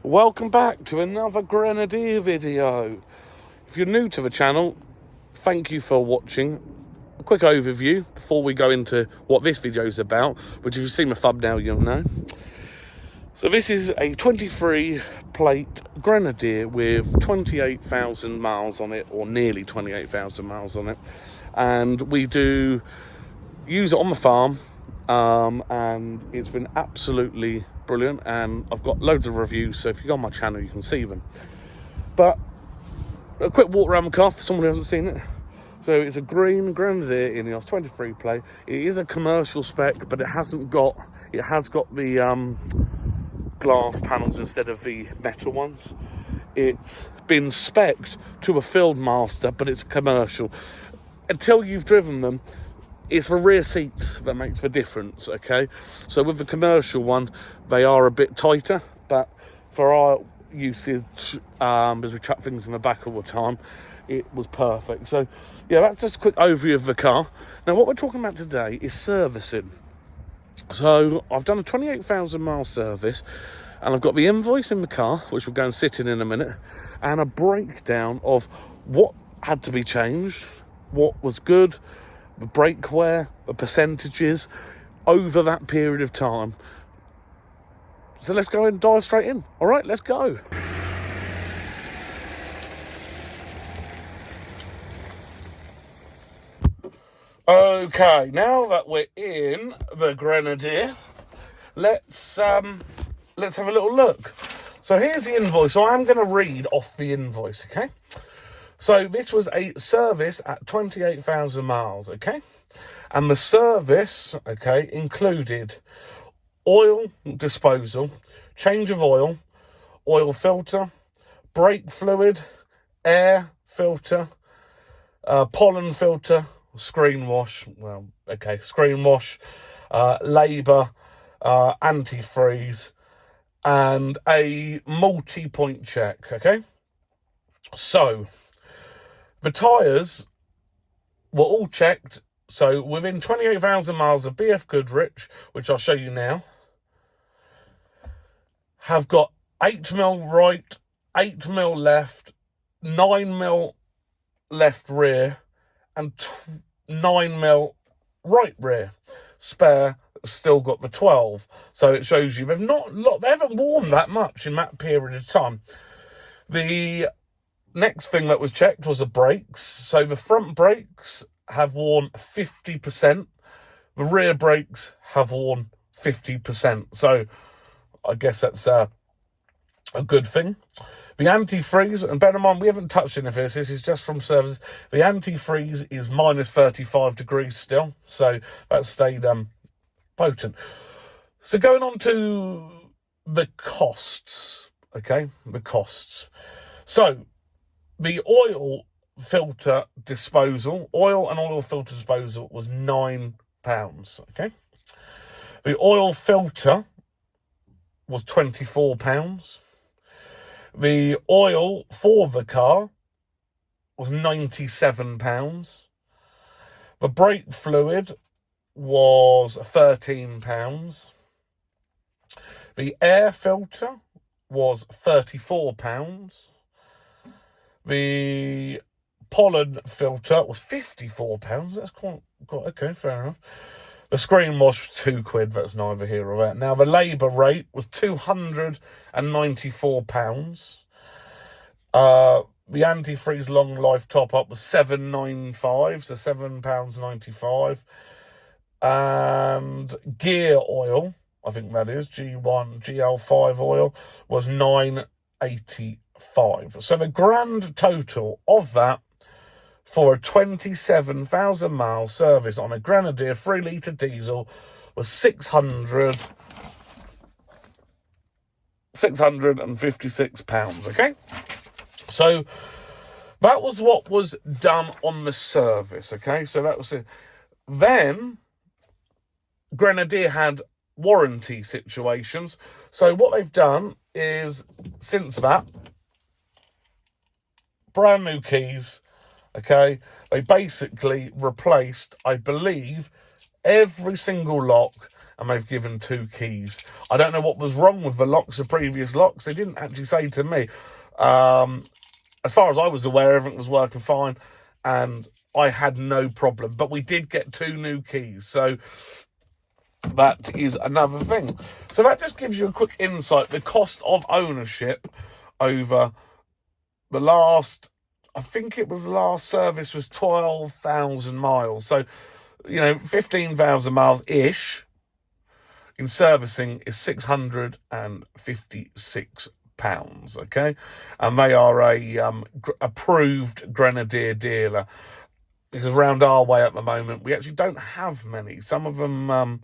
Welcome back to another Grenadier video. If you're new to the channel, thank you for watching. A quick overview before we go into what this video is about, which if you've seen my thumbnail, you'll know. So this is a 23 plate Grenadier with 28,000 miles on it, or nearly 28,000 miles on it. And we do use it on the farm, and it's been absolutely brilliant, and I've got loads of reviews, so if you go on my channel you can see them. But a quick walk around the car for someone who hasn't seen it. So it's a green Grenadier INEOS 23 plate. It is a commercial spec, but it has got the glass panels instead of the metal ones. It's been spec'd to a field master, but it's commercial. Until you've driven them, it's the rear seats that makes the difference, okay? So with the commercial one, they are a bit tighter, but for our usage, as we chuck things in the back all the time, it was perfect. So, yeah, that's just a quick overview of the car. Now, what we're talking about today is servicing. So, I've done a 28,000 mile service, and I've got the invoice in the car, which we'll go and sit in a minute, and a breakdown of what had to be changed, what was good, the brake wear, the percentages over that period of time. So let's go and dive straight in. All right, let's go. Okay, now that we're in the Grenadier, let's have a little look. So here's the invoice. So I'm going to read off the invoice, okay? So this was a service at 28,000 miles, okay? And the service, okay, included oil disposal, change of oil filter, brake fluid, air filter, pollen filter, screen wash, labour, antifreeze, and a multi-point check, okay? So the tyres were all checked. So within 28,000 miles of BF Goodrich, which I'll show you now, have got 8mm right, 8mm left, 9mm left rear, and 9mm right rear. Spare still got the 12. So it shows you they haven't worn that much in that period of time. The next thing that was checked was the brakes. So the front brakes have worn 50%. The rear brakes have worn 50%. So I guess that's a good thing. The antifreeze, and bear in mind, we haven't touched any of this. This is just from service. The antifreeze is minus 35 degrees still. So that stayed potent. So going on to the costs, okay? The costs. So the oil filter disposal, oil and oil filter disposal was £9, okay? The oil filter was £24. The oil for the car was £97. The brake fluid was £13. The air filter was £34. The pollen filter was £54. That's quite okay, fair enough. The screen wash was £2. That's neither here or there. Now, the labour rate was £294. The antifreeze long life top up was £7.95, so £7.95. And gear oil, I think that is G1 GL5 oil, was £9.85. So the grand total of that for a 27,000 mile service on a Grenadier 3 litre diesel was £656, okay? So that was what was done on the service, okay? So that was it. Then Grenadier had warranty situations. So what they've done is, since that, brand new keys, okay? They basically replaced, I believe, every single lock and they've given 2 keys. I don't know what was wrong with the locks, the previous locks. They didn't actually say to me. As far as I was aware, everything was working fine, and I had no problem. But we did get 2 new keys, so that is another thing. So that just gives you a quick insight. The cost of ownership over the last, I think it was the last service was 12,000 miles. So, 15,000 miles-ish in servicing is £656, okay? And they are a approved Grenadier dealer, because around our way at the moment, we actually don't have many. Some of them,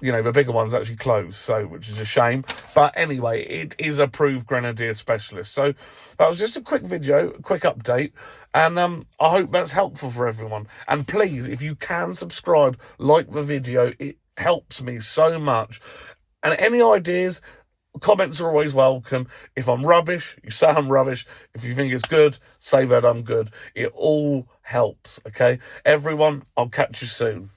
the bigger ones actually closed, so, which is a shame. But anyway, it is approved Grenadier specialist. So that was just a quick video, a quick update. And I hope that's helpful for everyone. And please, if you can subscribe, like the video, it helps me so much. And any ideas, comments are always welcome. If I'm rubbish, you say I'm rubbish. If you think it's good, say that I'm good. It all helps, okay? Everyone, I'll catch you soon.